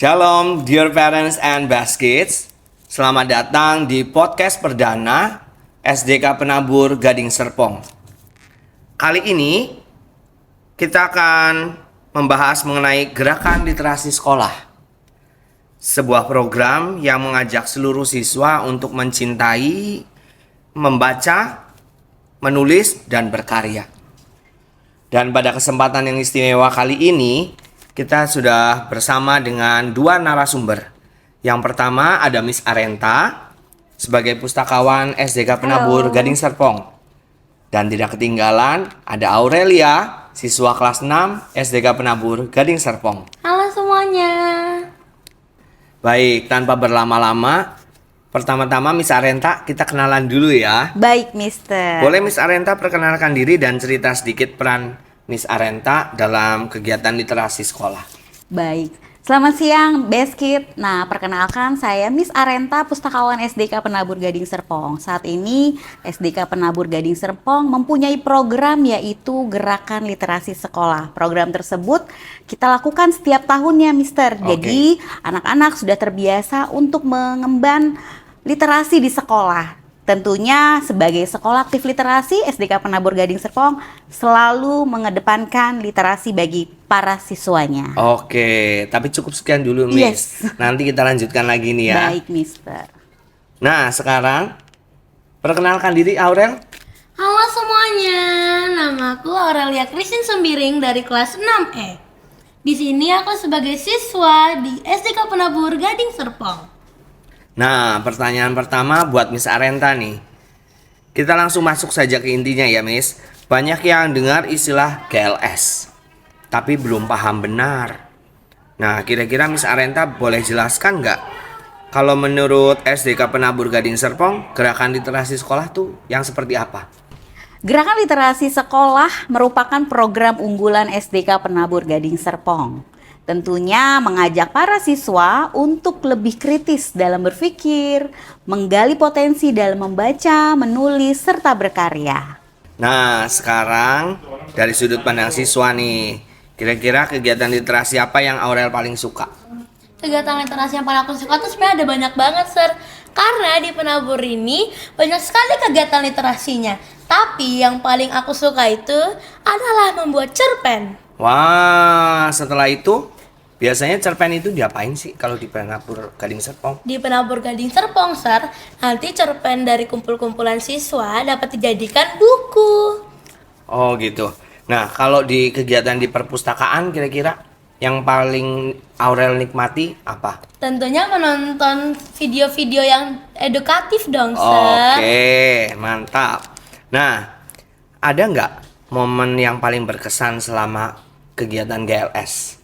Shalom, dear parents and best kids. Selamat datang di podcast perdana SDK Penabur Gading Serpong. Kali ini kita akan membahas mengenai gerakan literasi sekolah. Sebuah program yang mengajak seluruh siswa untuk mencintai, membaca, menulis, dan berkarya. Dan pada kesempatan yang istimewa kali ini, kita sudah bersama dengan dua narasumber. Yang pertama ada Miss Arenta sebagai pustakawan SDK Penabur Gading Serpong. Dan tidak ketinggalan ada Aurelia, siswa kelas 6 SDK Penabur Gading Serpong. Halo semuanya. Baik, tanpa berlama-lama, pertama-tama Miss Arenta kita kenalan dulu ya. Baik, Mister. Boleh Miss Arenta perkenalkan diri dan cerita sedikit peran Miss Arenta dalam kegiatan literasi sekolah. Baik. Selamat siang, Best Kid. Nah, perkenalkan saya Miss Arenta, pustakawan SDK Penabur Gading Serpong. Saat ini SDK Penabur Gading Serpong mempunyai program yaitu Gerakan Literasi Sekolah. Program tersebut kita lakukan setiap tahunnya, Mister. Jadi, anak-anak sudah terbiasa untuk mengemban literasi di sekolah. Tentunya sebagai sekolah aktif literasi, SDK Penabur Gading Serpong selalu mengedepankan literasi bagi para siswanya. Oke, tapi cukup sekian dulu, Miss. Yes. Nanti kita lanjutkan lagi nih ya. Baik, Mister. Nah, sekarang perkenalkan diri Aurel. Halo semuanya, namaku Aurelia Christine Sembiring dari kelas 6E. Di sini aku sebagai siswa di SDK Penabur Gading Serpong. Nah, pertanyaan pertama buat Miss Arenta nih. Kita langsung masuk saja ke intinya ya, Miss. Banyak yang dengar istilah GLS, tapi belum paham benar. Nah, kira-kira Miss Arenta boleh jelaskan nggak? Kalau menurut SDK Penabur Gading Serpong, gerakan literasi sekolah tuh yang seperti apa? Gerakan Literasi Sekolah merupakan program unggulan SDK Penabur Gading Serpong. Tentunya mengajak para siswa untuk lebih kritis dalam berpikir, menggali potensi dalam membaca, menulis, serta berkarya. Nah, sekarang dari sudut pandang siswa nih, kira-kira kegiatan literasi apa yang Aurel paling suka? Kegiatan literasi yang paling aku suka tuh sebenarnya ada banyak banget, Sir. Karena di Penabur ini banyak sekali kegiatan literasinya. Tapi yang paling aku suka itu adalah membuat cerpen. Wah, setelah itu biasanya cerpen itu diapain sih kalau di Penabur Gading Serpong? Di Penabur Gading Serpong, Sir, nanti cerpen dari kumpul-kumpulan siswa dapat dijadikan buku. Oh gitu. Nah, kalau di kegiatan di perpustakaan kira-kira yang paling Aurel nikmati apa? Tentunya menonton video-video yang edukatif dong, Sir. Oke, mantap. Nah, ada nggak momen yang paling berkesan selama kegiatan GLS?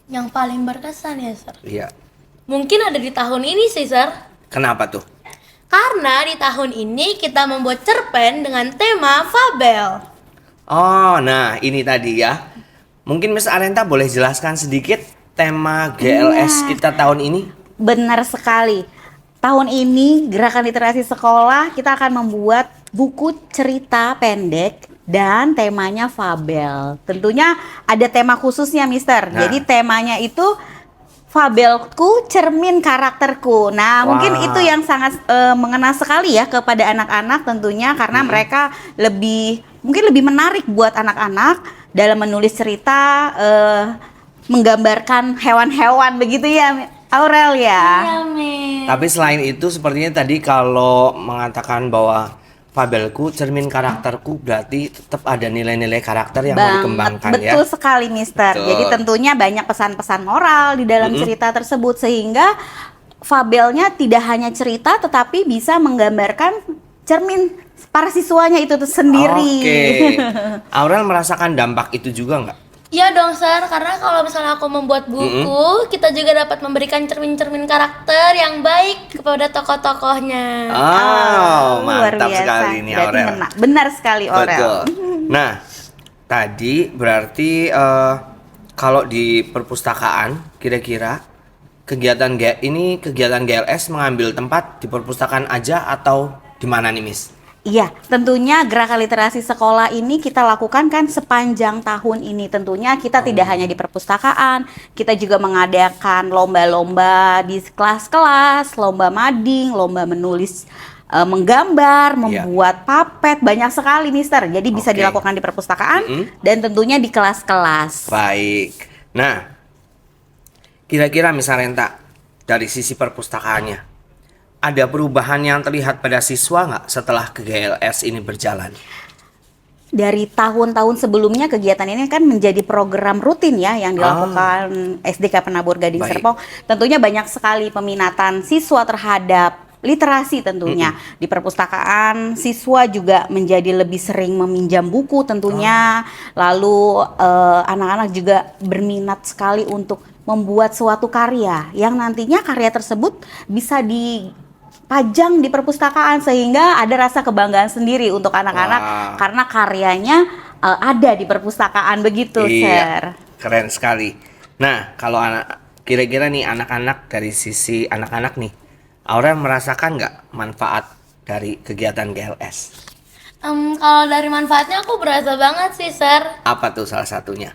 Yang paling berkesan ya, Sir. Iya. Mungkin ada di tahun ini sih, Sir. Kenapa tuh? Karena di tahun ini kita membuat cerpen dengan tema fabel. Oh, nah ini tadi ya. Mungkin Miss Arenta boleh jelaskan sedikit tema GLS kita tahun ini? Benar sekali. Tahun ini Gerakan Literasi Sekolah kita akan membuat buku cerita pendek dan temanya fabel. Tentunya ada tema khususnya, Mister. Nah. Jadi temanya itu fabelku cermin karakterku. Nah, Wah. mungkin itu yang sangat mengena sekali ya kepada anak-anak tentunya karena mereka mungkin lebih menarik buat anak-anak dalam menulis cerita, menggambarkan hewan-hewan begitu ya, Aurel ya. Amin. Tapi selain itu sepertinya tadi kalau mengatakan bahwa fabelku cermin karakterku berarti tetap ada nilai-nilai karakter yang mau dikembangkan ya. Betul sekali, Mister. Betul. Jadi tentunya banyak pesan-pesan moral di dalam cerita tersebut sehingga fabelnya tidak hanya cerita tetapi bisa menggambarkan cermin para siswanya itu sendiri. Oke. Aurel merasakan dampak itu juga nggak? Iya dong, Sir, karena kalau misalnya aku membuat buku, kita juga dapat memberikan cermin-cermin karakter yang baik kepada tokoh-tokohnya. Oh, luar mantap biasa. sekali nih Berarti Aurel. benar sekali, Aurel. Betul. Nah, tadi berarti kalau di perpustakaan kira-kira kegiatan GLS mengambil tempat di perpustakaan aja atau di mana nih, Miss? Iya, tentunya gerakan literasi sekolah ini kita lakukan kan sepanjang tahun ini. Tentunya kita tidak hanya di perpustakaan, kita juga mengadakan lomba-lomba di kelas-kelas, lomba mading, lomba menulis, menggambar, membuat papet, banyak sekali, Mister. Jadi bisa Oke. dilakukan di perpustakaan dan tentunya di kelas-kelas. Baik. Nah, kira-kira misalnya Renta, dari sisi perpustakaannya, ada perubahan yang terlihat pada siswa nggak setelah ke GLS ini berjalan? Dari tahun-tahun sebelumnya kegiatan ini kan menjadi program rutin ya yang dilakukan SDK Penabur Gading Baik. Serpong. Tentunya banyak sekali peminatan siswa terhadap literasi tentunya. Di perpustakaan siswa juga menjadi lebih sering meminjam buku tentunya. Lalu anak-anak juga berminat sekali untuk membuat suatu karya yang nantinya karya tersebut bisa dipajang di perpustakaan sehingga ada rasa kebanggaan sendiri untuk anak-anak Wah. karena karyanya ada di perpustakaan begitu, Sir. Keren sekali. Nah, kalau kira-kira nih anak-anak, dari sisi anak-anak nih, Aurel merasakan nggak manfaat dari kegiatan GLS? Kalau dari manfaatnya aku berasa banget sih, Sir. Apa tuh salah satunya?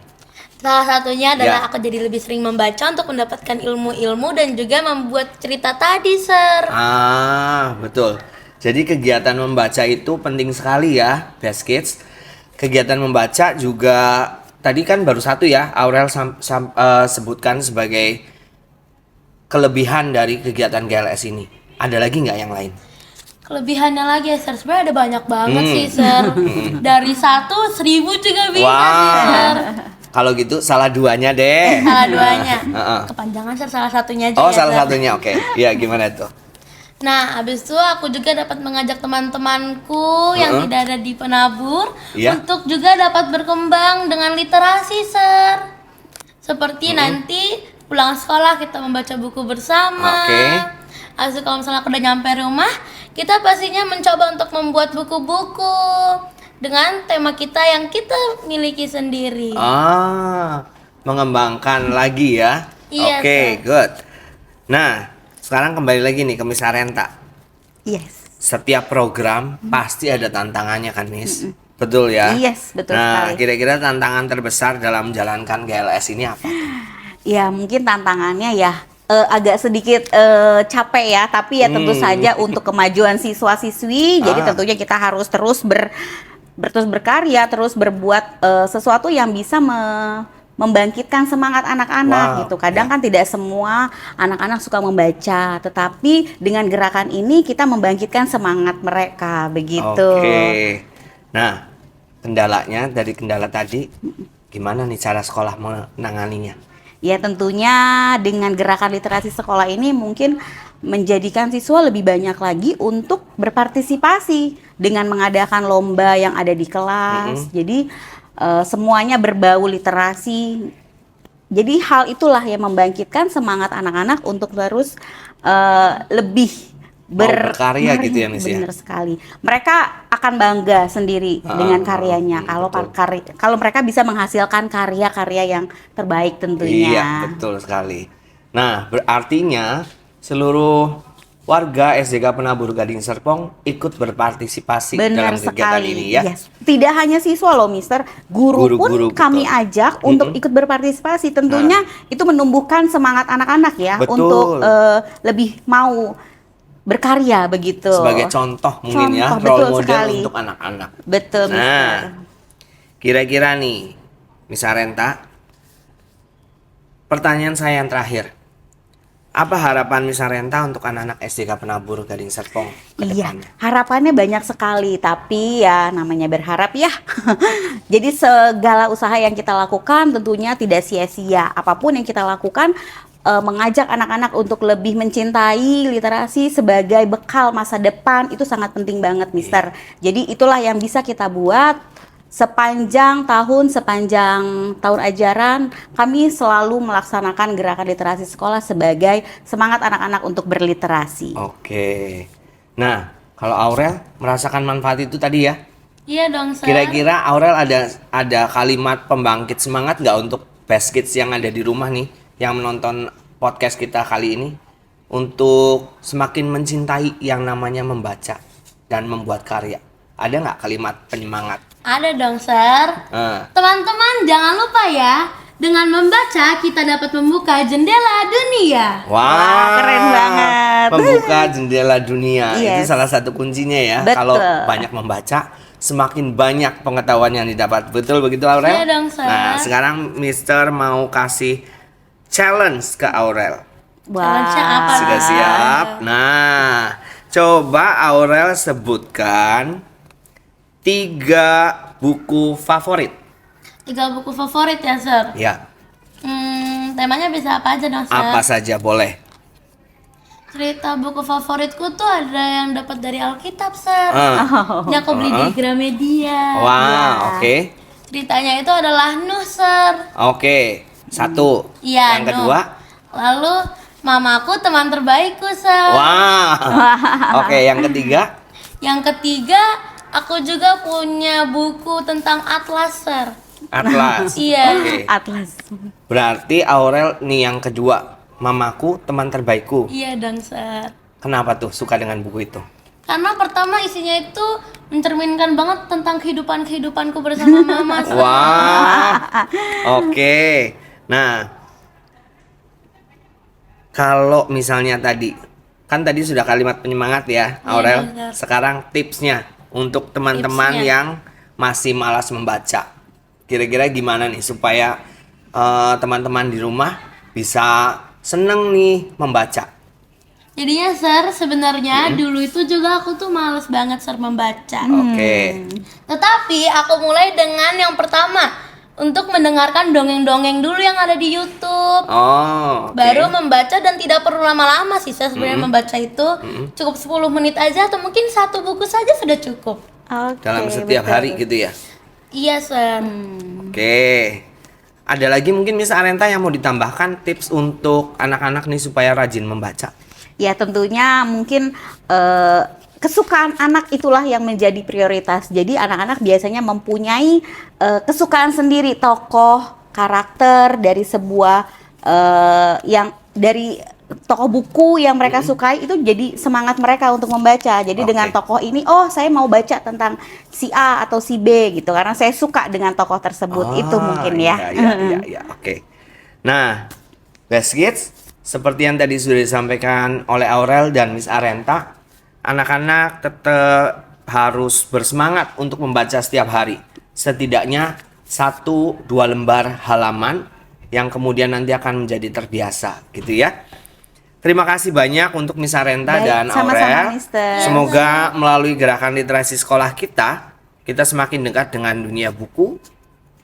Salah satunya adalah Ya. aku jadi lebih sering membaca untuk mendapatkan ilmu-ilmu dan juga membuat cerita tadi, Sir. Betul. Jadi kegiatan membaca itu penting sekali ya, Best Kids. Kegiatan membaca juga tadi kan baru satu ya, Aurel sebutkan sebagai kelebihan dari kegiatan GLS ini. Ada lagi nggak yang lain? Kelebihannya lagi ya, Sir. Sebenarnya ada banyak banget sih, Sir. Dari 1.000 juga bisa sih, Sir. Kalau gitu salah duanya deh. Salah duanya. Heeh. Kepanjangan, Sir, salah satunya aja Oh, ya, salah Sir. satunya, oke. Ya, gimana tuh? Nah, habis itu aku juga dapat mengajak teman-temanku yang tidak ada di Penabur Iya. untuk juga dapat berkembang dengan literasi, Sir. Seperti nanti pulang sekolah kita membaca buku bersama. Oke. Habis itu kalau misalnya aku udah nyampe rumah, kita pastinya mencoba untuk membuat buku-buku dengan tema kita yang kita miliki sendiri. Mengembangkan lagi ya. Iya, Oke, Sir. good. Nah, sekarang kembali lagi nih ke Miss Arenta. Yes. Setiap program pasti ada tantangannya kan, Miss? Betul ya? Yes, betul Nah, sekali. kira-kira tantangan terbesar dalam menjalankan GLS ini apa? Ya mungkin tantangannya ya agak sedikit capek ya, tapi ya tentu saja untuk kemajuan siswa-siswi. Jadi tentunya kita harus terus terus berkarya, terus berbuat sesuatu yang bisa membangkitkan semangat anak-anak Wow, gitu. Kadang kan tidak semua anak-anak suka membaca, tetapi dengan gerakan ini kita membangkitkan semangat mereka begitu. Oke. Nah, kendalanya dari kendala tadi, gimana nih cara sekolah menanganinya? Ya tentunya dengan gerakan literasi sekolah ini mungkin menjadikan siswa lebih banyak lagi untuk berpartisipasi dengan mengadakan lomba yang ada di kelas. Jadi semuanya berbau literasi. Jadi hal itulah yang membangkitkan semangat anak-anak untuk terus lebih Mau berkarya gitu ya, Miss ya? Benar sekali. Mereka akan bangga sendiri dengan karyanya kalau mereka bisa menghasilkan karya-karya yang terbaik tentunya. Iya, betul sekali. Nah, berartinya seluruh warga SDK Penabur Gading Serpong ikut berpartisipasi Benar dalam kegiatan sekali. ini ya. Yes. Tidak hanya siswa loh, Mister. Guru Guru-guru, pun kami betul. ajak untuk ikut berpartisipasi. Tentunya itu menumbuhkan semangat anak-anak ya Betul. untuk lebih mau berkarya begitu. Sebagai contoh mungkin ya, Contoh, betul role model sekali. untuk anak-anak. Betul, Mister. Nah, kira-kira nih, Miss Arenta, pertanyaan saya yang terakhir. Apa harapan Miss Arenta untuk anak-anak SDK Penabur Gading Serpong ke Iya, depannya? harapannya banyak sekali, tapi ya namanya berharap ya. Jadi segala usaha yang kita lakukan tentunya tidak sia-sia. Apapun yang kita lakukan, mengajak anak-anak untuk lebih mencintai literasi sebagai bekal masa depan itu sangat penting banget, Mister. Jadi itulah yang bisa kita buat sepanjang tahun ajaran. Kami selalu melaksanakan gerakan literasi sekolah sebagai semangat anak-anak untuk berliterasi. Oke. Nah, kalau Aurel merasakan manfaat itu tadi ya. Iya dong, Sir. Kira-kira Aurel ada kalimat pembangkit semangat nggak untuk Best Kids yang ada di rumah nih, yang menonton podcast kita kali ini, untuk semakin mencintai yang namanya membaca dan membuat karya? Ada nggak kalimat penyemangat? Ada dong, Sir. Teman-teman, jangan lupa ya, dengan membaca kita dapat membuka jendela dunia. Wah, keren banget. Membuka jendela dunia. Itu Yes. salah satu kuncinya ya. Betul. Kalau banyak membaca, semakin banyak pengetahuan yang didapat. Betul begitu, Aurel? Iya dong, Sir. Nah, sekarang Mister mau kasih challenge ke Aurel. Challenge-nya apa? Sudah siap? Nah, coba Aurel sebutkan 3 buku favorit. 3 buku favorit ya, Sir. Ya, Temanya bisa apa aja dong, Sir? apa saja boleh. Cerita buku favoritku tuh ada yang dapat dari Alkitab, Sir. Ini aku beli di Gramedia. Wah, oke. Ceritanya itu adalah Nuh, Sir. Oke, 1. Iya, Yang Nuh. kedua? Lalu mamaku teman terbaikku, Sir. Wah. Oke, yang ketiga? Yang ketiga, aku juga punya buku tentang Atlas, Sir. Atlas. Iya. Oke. Atlas. Berarti Aurel nih yang kedua. Mamaku teman terbaikku. Iya dong, Sir. Kenapa tuh suka dengan buku itu? Karena pertama isinya itu mencerminkan banget tentang kehidupanku bersama mama, Sir. Wah. Oke. Nah, kalau misalnya tadi sudah kalimat penyemangat ya, Aurel. benar. Sekarang tipsnya untuk teman-teman Tipsnya. yang masih malas membaca. Kira-kira gimana nih supaya teman-teman di rumah bisa seneng nih membaca? Jadinya, Sir, sebenarnya dulu itu juga aku tuh males banget, Sir, membaca. Oke. Tetapi aku mulai dengan yang pertama, untuk mendengarkan dongeng-dongeng dulu yang ada di YouTube. Oh, oke. Baru membaca, dan tidak perlu lama-lama sih, Sir, sebenarnya membaca itu. Cukup 10 menit aja, atau mungkin 1 buku saja sudah cukup. Oke, Dalam setiap betul. hari gitu ya. Iya, Sir. Oke. Ada lagi mungkin Miss Arenta yang mau ditambahkan tips untuk anak-anak nih supaya rajin membaca? Ya tentunya mungkin kesukaan anak itulah yang menjadi prioritas. Jadi anak-anak biasanya mempunyai kesukaan sendiri, tokoh, karakter dari sebuah yang dari tokoh buku yang mereka sukai, itu jadi semangat mereka untuk membaca. Jadi Oke. dengan tokoh ini, oh saya mau baca tentang si A atau si B gitu, karena saya suka dengan tokoh tersebut. Itu mungkin ya. Iya, oke. Nah, Best Kids, seperti yang tadi sudah disampaikan oleh Aurel dan Miss Arenta, anak-anak tetap harus bersemangat untuk membaca setiap hari. Setidaknya 1-2 lembar halaman yang kemudian nanti akan menjadi terbiasa, gitu ya. Terima kasih banyak untuk Miss Arenta Baik, dan sama-sama, Aurel. Mister. Semoga melalui gerakan literasi sekolah kita semakin dekat dengan dunia buku,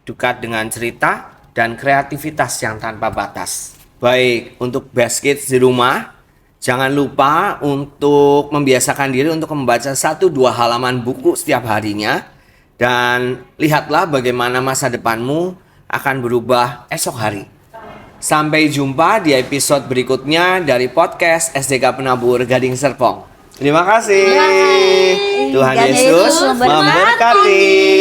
dekat dengan cerita, dan kreativitas yang tanpa batas. Baik, untuk Best Kids di rumah, jangan lupa untuk membiasakan diri untuk membaca 1-2 halaman buku setiap harinya. Dan lihatlah bagaimana masa depanmu akan berubah esok hari. Sampai jumpa di episode berikutnya dari podcast SDK Penabur Gading Serpong. Terima kasih. Tuhan Tuhan Yesus Yesus memberkati.